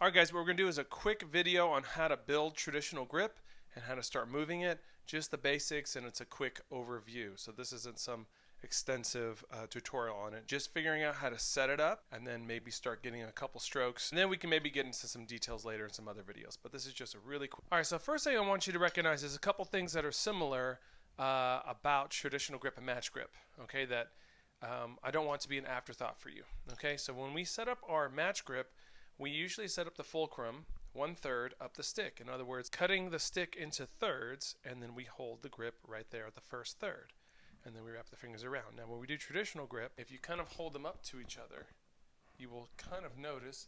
Alright guys, what we're going to do is a quick video on how to build traditional grip and how to start moving it. Just the basics, and it's a quick overview. So this isn't some extensive tutorial on it. Just figuring out how to set it up and then maybe start getting a couple strokes. And then we can maybe get into some details later in some other videos. But this is just a really quick. Alright, so first thing I want you to recognize is a couple things that are similar about traditional grip and match grip. Okay, that I don't want to be an afterthought for you. Okay, so when we set up our match grip, we usually set up the fulcrum 1/3 up the stick. In other words, cutting the stick into thirds, and then we hold the grip right there at the first third. And then we wrap the fingers around. Now when we do traditional grip, if you kind of hold them up to each other, you will kind of notice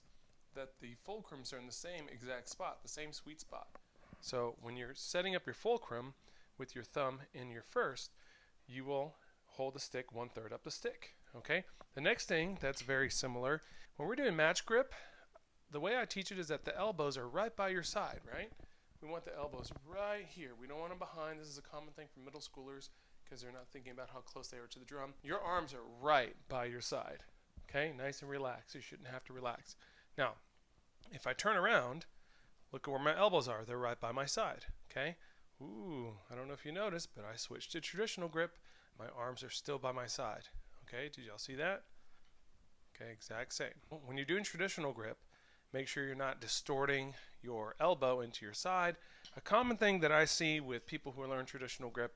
that the fulcrums are in the same exact spot, the same sweet spot. So when you're setting up your fulcrum with your thumb in your first, you will hold the stick 1/3 up the stick. Okay? The next thing that's very similar, when we're doing match grip, the way I teach it is that the elbows are right by your side, right? We want the elbows right here. We don't want them behind. This is a common thing for middle schoolers because they're not thinking about how close they are to the drum. Your arms are right by your side, okay? Nice and relaxed. You shouldn't have to relax. Now, if I turn around, look at where my elbows are. They're right by my side, okay? Ooh, I don't know if you noticed, but I switched to traditional grip. My arms are still by my side, okay? Did y'all see that? Okay, exact same. When you're doing traditional grip, make sure you're not distorting your elbow into your side. A common thing that I see with people who learn traditional grip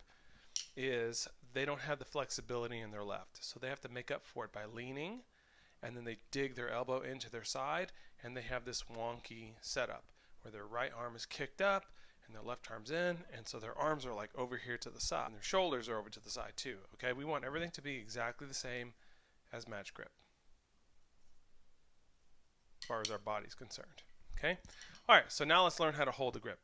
is they don't have the flexibility in their left. So they have to make up for it by leaning, and then they dig their elbow into their side, and they have this wonky setup where their right arm is kicked up and their left arm's in, and so their arms are like over here to the side, and their shoulders are over to the side too. Okay, we want everything to be exactly the same as match grip, as far as our body's concerned. Okay? Alright, so now let's learn how to hold the grip.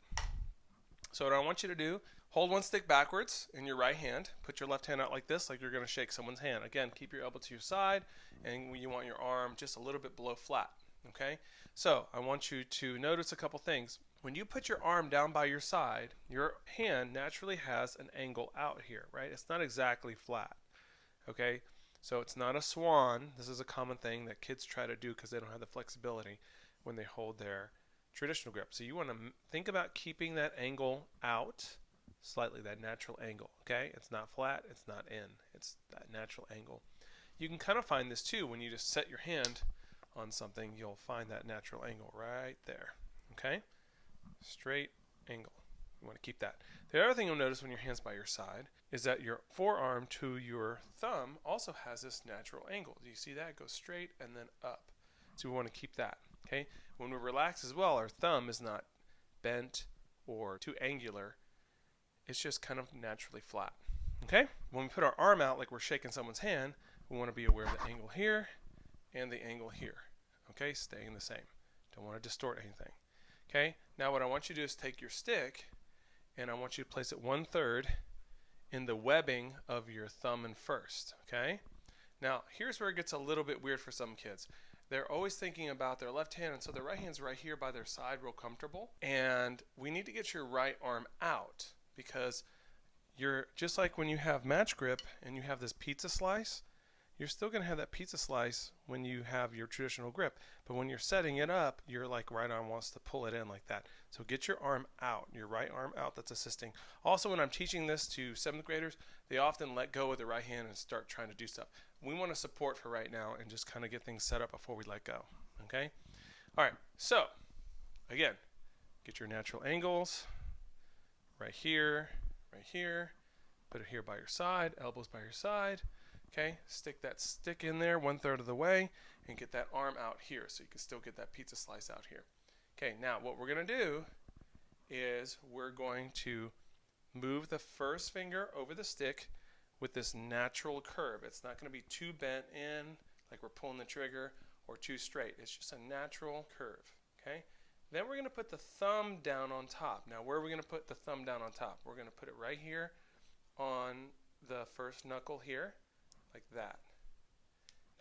So what I want you to do, hold one stick backwards in your right hand. Put your left hand out like this, like you're going to shake someone's hand. Again, keep your elbow to your side, and you want your arm just a little bit below flat. Okay? So I want you to notice a couple things. When you put your arm down by your side, your hand naturally has an angle out here, right? It's not exactly flat. Okay? So it's not a swan. This is a common thing that kids try to do because they don't have the flexibility when they hold their traditional grip. So you want to think about keeping that angle out slightly, that natural angle. Okay? It's not flat, it's not in. It's that natural angle. You can kind of find this too when you just set your hand on something. You'll find that natural angle right there. Okay? Straight angle. You want to keep that. The other thing you'll notice when your hand's by your side is that your forearm to your thumb also has this natural angle. Do you see that? It goes straight and then up. So we want to keep that. Okay? When we relax as well, our thumb is not bent or too angular. It's just kind of naturally flat. Okay? When we put our arm out like we're shaking someone's hand, we want to be aware of the angle here and the angle here. Okay? Staying the same. Don't want to distort anything. Okay? Now what I want you to do is take your stick, and I want you to place it 1/3 in the webbing of your thumb and first. Okay? Now here's where it gets a little bit weird for some kids. They're always thinking about their left hand, and so their right hand's right here by their side, real comfortable. And we need to get your right arm out, because you're just like when you have match grip and you have this pizza slice, you're still going to have that pizza slice when you have your traditional grip. But when you're setting it up, your right arm wants to pull it in like that. So get your arm out, your right arm out that's assisting. Also, when I'm teaching this to 7th graders, they often let go with the right hand and start trying to do stuff. We want to support for right now and just kind of get things set up before we let go. Okay? All right. So, again, get your natural angles right here, right here. Put it here by your side, elbows by your side. Okay, stick that stick in there 1/3 of the way and get that arm out here so you can still get that pizza slice out here. Okay, now what we're going to do is we're going to move the first finger over the stick with this natural curve. It's not going to be too bent in like we're pulling the trigger or too straight. It's just a natural curve. Okay, then we're going to put the thumb down on top. Now where are we going to put the thumb down on top? We're going to put it right here on the first knuckle here. Like that.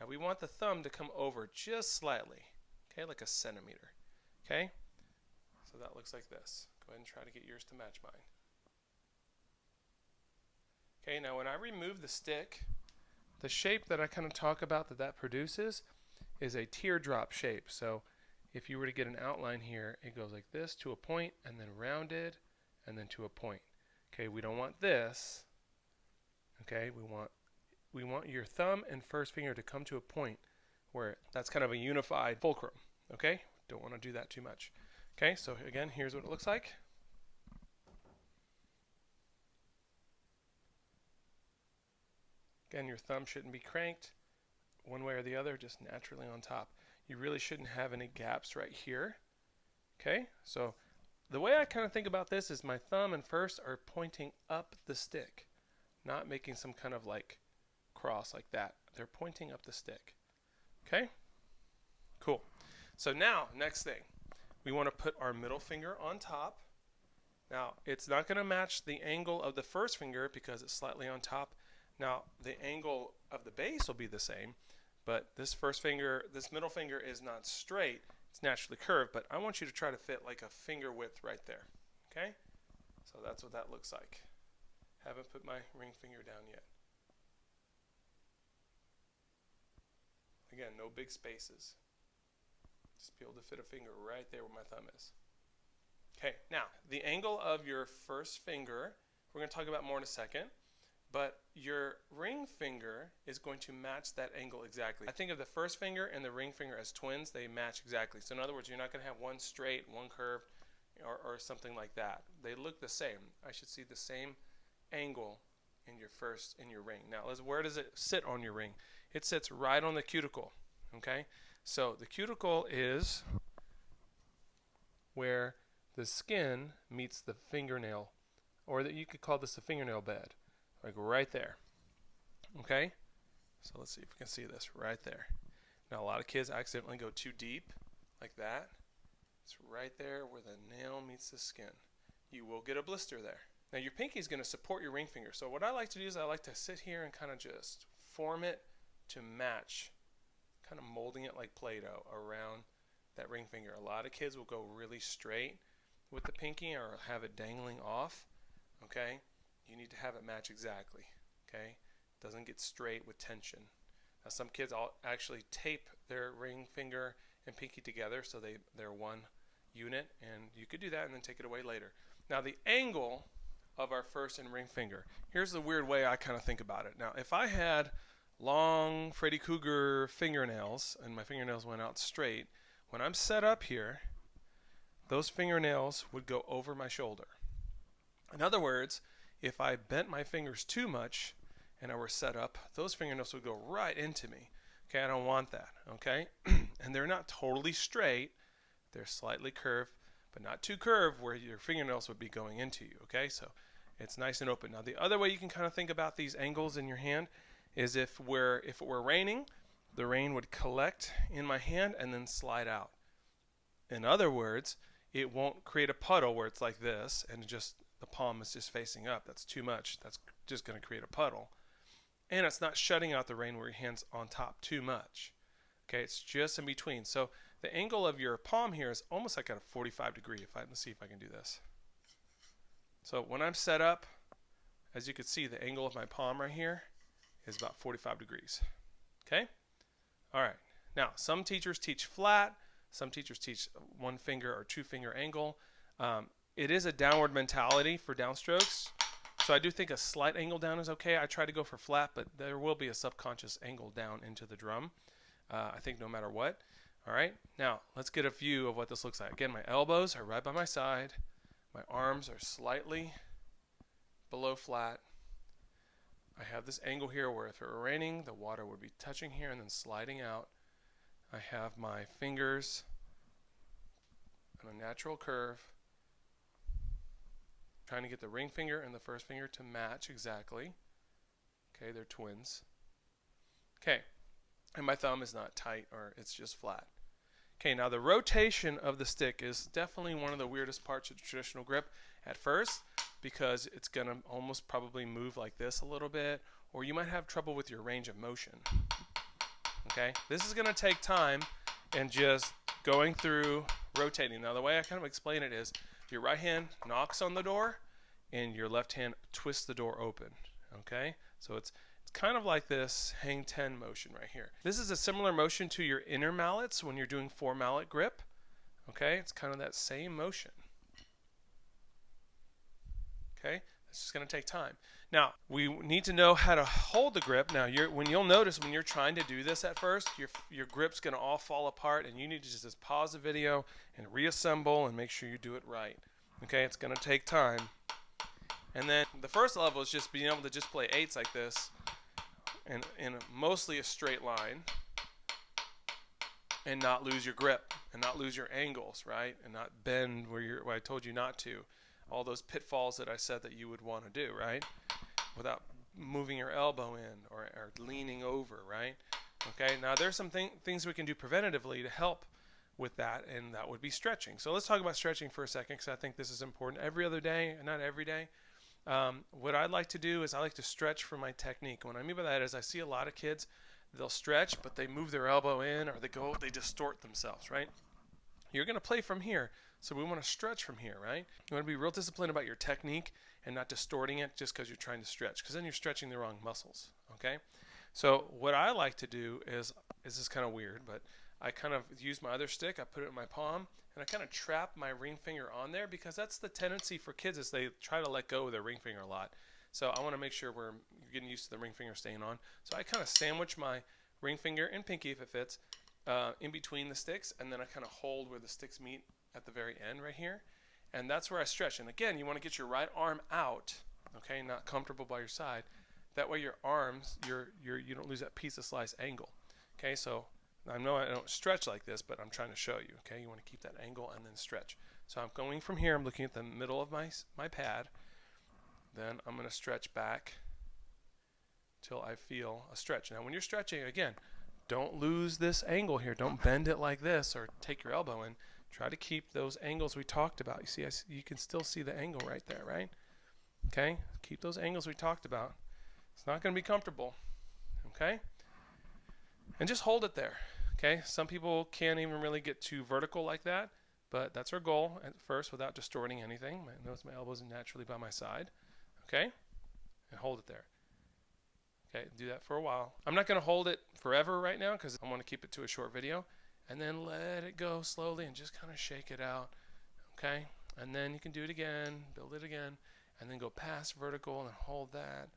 Now we want the thumb to come over just slightly, okay, like a centimeter, okay? So that looks like this. Go ahead and try to get yours to match mine. Okay, now when I remove the stick, the shape that I kind of talk about that produces is a teardrop shape. So if you were to get an outline here, it goes like this to a point and then rounded and then to a point. Okay, we don't want this. Okay, we want your thumb and first finger to come to a point where that's kind of a unified fulcrum. Okay, don't want to do that too much. Okay, so again, here's what it looks like. Again, your thumb shouldn't be cranked one way or the other, just naturally on top. You really shouldn't have any gaps right here. Okay, so the way I kind of think about this is my thumb and first are pointing up the stick, not making some kind of like cross like that. They're pointing up the stick. Okay, cool. So now, next thing, we want to put our middle finger on top. Now, it's not going to match the angle of the first finger because it's slightly on top. Now, the angle of the base will be the same, but this middle finger is not straight. It's naturally curved, but I want you to try to fit like a finger width right there. Okay? So that's what that looks like. Haven't put my ring finger down yet. Again, no big spaces. Just be able to fit a finger right there where my thumb is. Okay, now, the angle of your first finger, we're going to talk about more in a second. But your ring finger is going to match that angle exactly. I think of the first finger and the ring finger as twins. They match exactly. So in other words, you're not going to have one straight, one curved, or something like that. They look the same. I should see the same angle in your ring. Now, where does it sit on your ring? It sits right on the cuticle. Okay? So the cuticle is where the skin meets the fingernail, or that you could call this a fingernail bed. Like right there. Okay? So let's see if we can see this right there. Now a lot of kids accidentally go too deep like that. It's right there where the nail meets the skin. You will get a blister there. Now your pinky is going to support your ring finger. So what I like to do is I like to sit here and kind of just form it to match, kind of molding it like Play-Doh around that ring finger. A lot of kids will go really straight with the pinky or have it dangling off. Okay? You need to have it match exactly, okay? Doesn't get straight with tension. Now some kids actually tape their ring finger and pinky together so they're one unit, and you could do that and then take it away later. Now the angle of our first and ring finger, here's the weird way I kind of think about it. Now if I had long Freddy Krueger fingernails and my fingernails went out straight, when I'm set up here, those fingernails would go over my shoulder. In other words, if I bent my fingers too much and I were set up, those fingernails would go right into me. Okay, I don't want that. Okay, and they're not totally straight. They're slightly curved, but not too curved where your fingernails would be going into you. Okay, so it's nice and open. Now the other way you can kind of think about these angles in your hand is if it were raining, the rain would collect in my hand and then slide out. In other words, it won't create a puddle where it's like this and just the palm is just facing up. That's too much. That's just going to create a puddle. And it's not shutting out the rain where your hand's on top too much. Okay, it's just in between. So the angle of your palm here is almost like at a 45 degree. Let's see if I can do this. So when I'm set up, as you can see, the angle of my palm right here is about 45 degrees. Okay? All right. Now, some teachers teach flat. Some teachers teach one finger or two finger angle. It is a downward mentality for downstrokes, so I do think a slight angle down is okay. I try to go for flat, but there will be a subconscious angle down into the drum, I think no matter what. All right, now let's get a view of what this looks like. Again, my elbows are right by my side. My arms are slightly below flat. I have this angle here where if it were raining, the water would be touching here and then sliding out. I have my fingers on a natural curve, trying to get the ring finger and the first finger to match exactly. Okay, they're twins. Okay, and my thumb is not tight or it's just flat. Okay, now the rotation of the stick is definitely one of the weirdest parts of the traditional grip at first, because it's going to almost probably move like this a little bit, or you might have trouble with your range of motion. Okay, this is going to take time and just going through rotating. Now the way I kind of explain it is your right hand knocks on the door and your left hand twists the door open. Okay, so it's kind of like this hang 10 motion right here. This is a similar motion to your inner mallets when you're doing 4 mallet grip. Okay, it's kind of that same motion. Okay, it's just going to take time. Now, we need to know how to hold the grip. Now, you'll notice when you're trying to do this at first, your grip's going to all fall apart, and you need to just pause the video and reassemble and make sure you do it right. Okay, it's going to take time. And then the first level is just being able to just play eights like this, and in mostly a straight line, and not lose your grip, and not lose your angles, right? And not bend where I told you not to. All those pitfalls that I said that you would want to do, right? Without moving your elbow in or leaning over, right? Okay, now there's some things we can do preventatively to help with that, and that would be stretching. So let's talk about stretching for a second, because I think this is important. Every other day, not every day. What I'd like to do is I like to stretch for my technique. What I mean by that is I see a lot of kids, they'll stretch, but they move their elbow in, or they distort themselves, right? You're going to play from here, so we want to stretch from here, right? You want to be real disciplined about your technique and not distorting it just because you're trying to stretch, because then you're stretching the wrong muscles, okay? So what I like to do is this is kind of weird, but I kind of use my other stick, I put it in my palm, and I kind of trap my ring finger on there, because that's the tendency for kids is they try to let go of their ring finger a lot. So I want to make sure we're getting used to the ring finger staying on. So I kind of sandwich my ring finger and pinky, if it fits, in between the sticks, and then I kind of hold where the sticks meet at the very end right here, and that's where I stretch. And again, you want to get your right arm out, okay, not comfortable by your side. That way your arms, you don't lose that piece of slice angle. Okay, so I know I don't stretch like this, but I'm trying to show you. Okay, you want to keep that angle and then stretch. So I'm going from here. I'm looking at the middle of my pad. Then I'm going to stretch back till I feel a stretch. Now, when you're stretching, again, don't lose this angle here. Don't bend it like this or take your elbow in. Try to keep those angles we talked about. You see, you can still see the angle right there, right? Okay, keep those angles we talked about. It's not going to be comfortable, okay? And just hold it there, okay? Some people can't even really get too vertical like that, but that's our goal at first without distorting anything. Notice my elbows are naturally by my side, okay? And hold it there. Okay, do that for a while. I'm not going to hold it forever right now because I want to keep it to a short video. And then let it go slowly and just kind of shake it out, okay? And then you can do it again, build it again, and then go past vertical and hold that.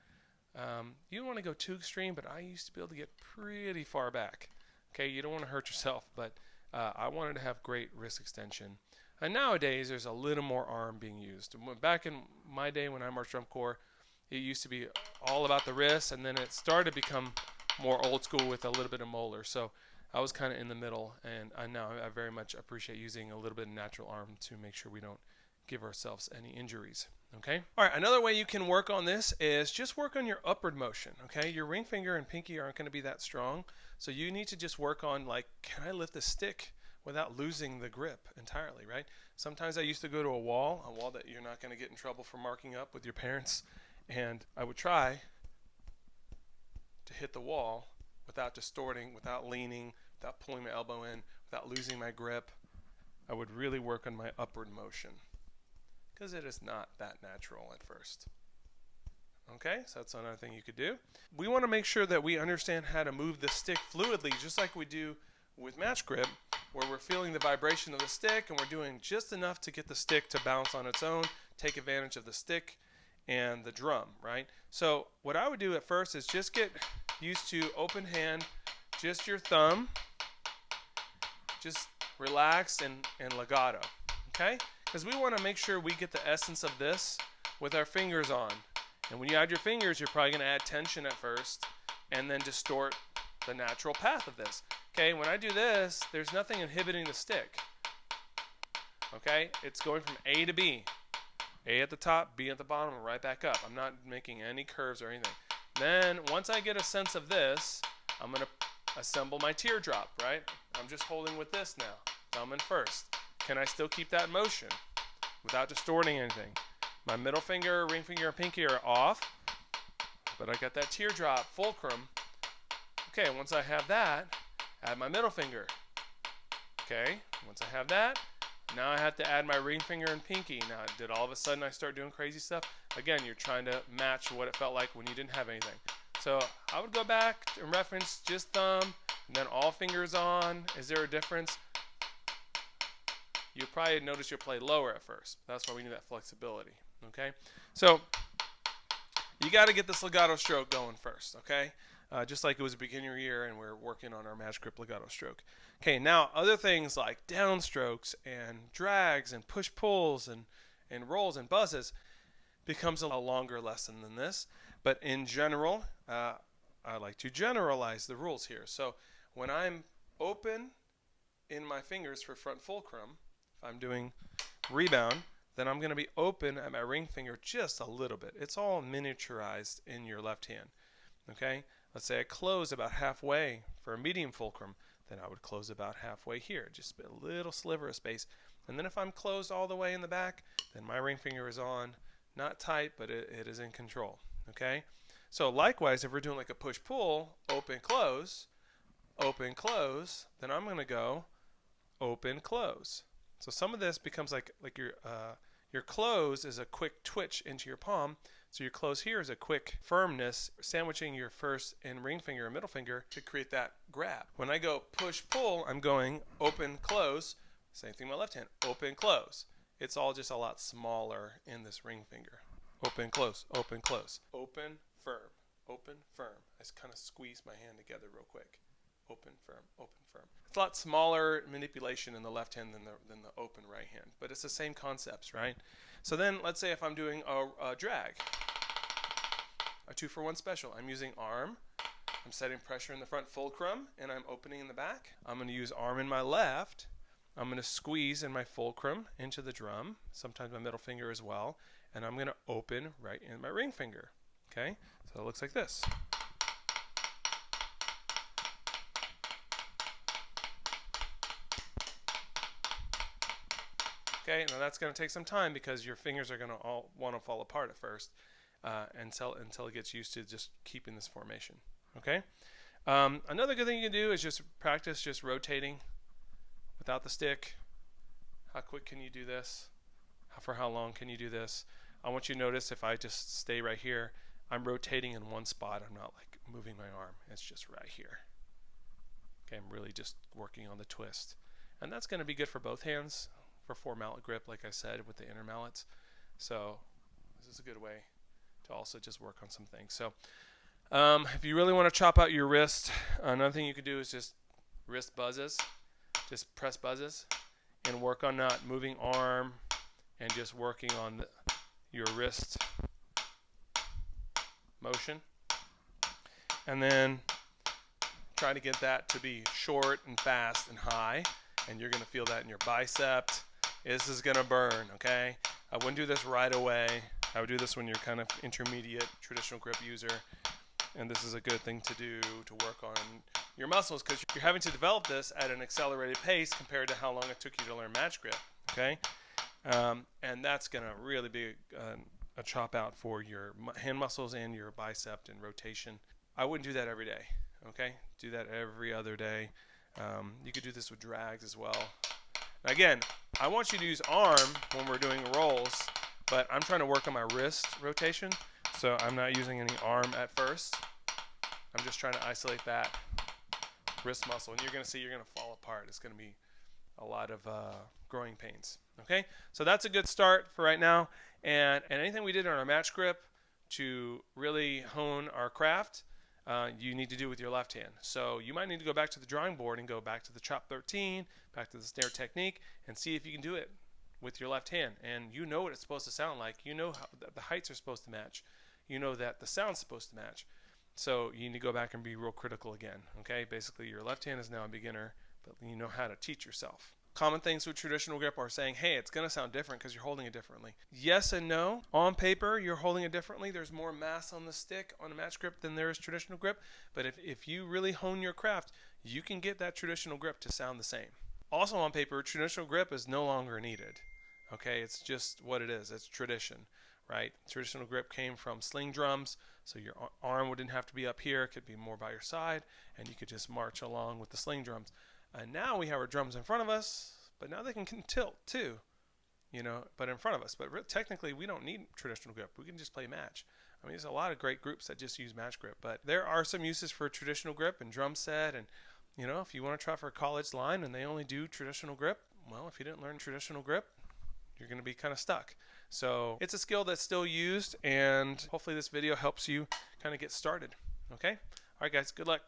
You don't want to go too extreme, but I used to be able to get pretty far back. Okay, you don't want to hurt yourself, but I wanted to have great wrist extension. And nowadays, there's a little more arm being used. Back in my day when I marched drum corps, it used to be all about the wrist, and then it started to become more old school with a little bit of molar. So I was kind of in the middle, and now I very much appreciate using a little bit of natural arm to make sure we don't give ourselves any injuries. Okay. All right. Another way you can work on this is just work on your upward motion. Okay. Your ring finger and pinky aren't going to be that strong, so you need to just work on, like, can I lift the stick without losing the grip entirely, right? Sometimes I used to go to a wall that you're not going to get in trouble for marking up with your parents, and I would try to hit the wall without distorting, without leaning, without pulling my elbow in, without losing my grip. I would really work on my upward motion, because it is not that natural at first. Okay, so that's another thing you could do. We want to make sure that we understand how to move the stick fluidly, just like we do with match grip, where we're feeling the vibration of the stick and we're doing just enough to get the stick to bounce on its own, take advantage of the stick and the drum, right? So what I would do at first is just get used to open hand, just your thumb, just relaxed and legato, okay? Because we want to make sure we get the essence of this with our fingers on. And when you add your fingers, you're probably going to add tension at first and then distort the natural path of this. Okay, when I do this, there's nothing inhibiting the stick. Okay, it's going from A to B. A at the top, B at the bottom, and right back up. I'm not making any curves or anything. Then, once I get a sense of this, I'm going to assemble my teardrop, right? I'm just holding with this now. Thumb in first. Can I still keep that motion without distorting anything? My middle finger, ring finger, and pinky are off, but I got that teardrop, fulcrum. Okay, once I have that, add my middle finger. Okay, once I have that, now I have to add my ring finger and pinky. Now, did all of a sudden I start doing crazy stuff? Again, you're trying to match what it felt like when you didn't have anything. So I would go back and reference just thumb, and then all fingers on. Is there a difference? you probably notice you'll play lower at first. That's why we need that flexibility. Okay, so you got to get this legato stroke going first. Okay, just like it was a beginner year and we're working on our match grip legato stroke. Okay, now other things like downstrokes and drags and push pulls and rolls and buzzes becomes a longer lesson than this. But in general, I like to generalize the rules here. So when I'm open in my fingers for front fulcrum, if I'm doing rebound, then I'm going to be open at my ring finger just a little bit. It's all miniaturized in your left hand. Okay? Let's say I close about halfway for a medium fulcrum, then I would close about halfway here, just a little sliver of space. And then if I'm closed all the way in the back, then my ring finger is on, not tight, but it is in control. Okay? So likewise, if we're doing like a push-pull, open, close, then I'm going to go open, close. So some of this becomes like your close is a quick twitch into your palm. So your close here is a quick firmness, sandwiching your first and ring finger and middle finger to create that grab. When I go push-pull, I'm going open, close. Same thing with my left hand, open, close. It's all just a lot smaller in this ring finger. Open, close, open, close. Open, firm, open, firm. I just kind of squeeze my hand together real quick. Open, firm, open, firm. It's a lot smaller manipulation in the left hand than the open right hand, but it's the same concepts, right? So then let's say if I'm doing a drag, a 2-for-1 special. I'm using arm, I'm setting pressure in the front fulcrum, and I'm opening in the back. I'm going to use arm in my left. I'm going to squeeze in my fulcrum into the drum, sometimes my middle finger as well, and I'm going to open right in my ring finger. Okay, so it looks like this. Okay, now that's going to take some time because your fingers are going to all want to fall apart at first until it gets used to just keeping this formation. Okay, another good thing you can do is just practice just rotating without the stick. How quick can you do this? For how long can you do this? I want you to notice if I just stay right here, I'm rotating in one spot. I'm not like moving my arm. It's just right here. Okay, I'm really just working on the twist. And that's going to be good for both hands for 4-mallet grip, like I said, with the inner mallets. So this is a good way to also just work on some things. So if you really want to chop out your wrist, another thing you could do is just wrist buzzes. Just press buzzes and work on not moving arm and just working on your wrist motion. And then try to get that to be short and fast and high. And you're going to feel that in your bicep. This is going to burn, okay? I wouldn't do this right away. I would do this when you're kind of intermediate traditional grip user. And this is a good thing to do to work on your muscles because you're having to develop this at an accelerated pace compared to how long it took you to learn match grip, okay? And that's going to really be a chop out for your hand muscles and your bicep and rotation. I wouldn't do that every day, okay? Do that every other day. You could do this with drags as well. Now again, I want you to use arm when we're doing rolls, but I'm trying to work on my wrist rotation, so I'm not using any arm at first. I'm just trying to isolate that wrist muscle, and you're going to see you're going to fall apart. It's going to be a lot of growing pains. Okay, so that's a good start for right now. And anything we did on our match grip to really hone our craft, you need to do with your left hand. So you might need to go back to the drawing board and go back to the chop 13, back to the snare technique, and see if you can do it with your left hand. And you know what it's supposed to sound like. You know how the heights are supposed to match. You know that the sound's supposed to match. So you need to go back and be real critical again. Okay, basically your left hand is now a beginner, but you know how to teach yourself. Common things with traditional grip are saying, hey, it's going to sound different because you're holding it differently. Yes and no. On paper, you're holding it differently. There's more mass on the stick on a match grip than there is traditional grip. But if you really hone your craft, you can get that traditional grip to sound the same. Also on paper, traditional grip is no longer needed. Okay, it's just what it is. It's tradition, right? Traditional grip came from sling drums, so your arm wouldn't have to be up here. It could be more by your side, and you could just march along with the sling drums. And now we have our drums in front of us, but now they can tilt too, you know, but in front of us. But technically, we don't need traditional grip. We can just play match. I mean, there's a lot of great groups that just use match grip, but there are some uses for traditional grip and drum set. And, you know, if you want to try for a college line and they only do traditional grip, well, if you didn't learn traditional grip, you're going to be kind of stuck. So it's a skill that's still used, and hopefully this video helps you kind of get started. Okay? All right, guys, good luck.